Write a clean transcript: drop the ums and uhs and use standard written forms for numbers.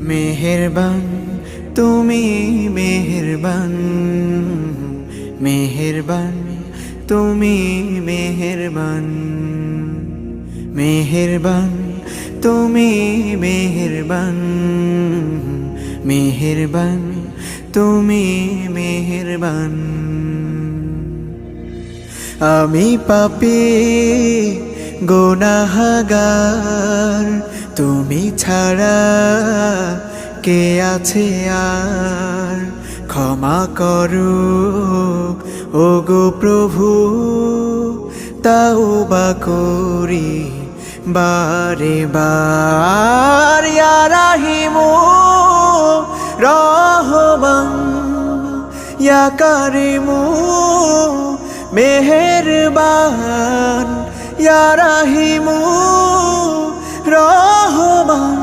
মেহেরবান তুমি মেহেরবান, মেহেরবান তুমি মেহেরবান, মেহেরবান তুমি মেহেরবান, মেহেরবান তুমি মেহেরবান। আমি পাপী গুনাহগার, তুমি ছাড়া কে আছে আর? ক্ষমা করো ওগো প্রভু, তাওবা করি বারে বার। ইয়া রাহিমু রহমান, ইয়া কারিমু মেহেরবান, ইয়া রাহিমু রহমান,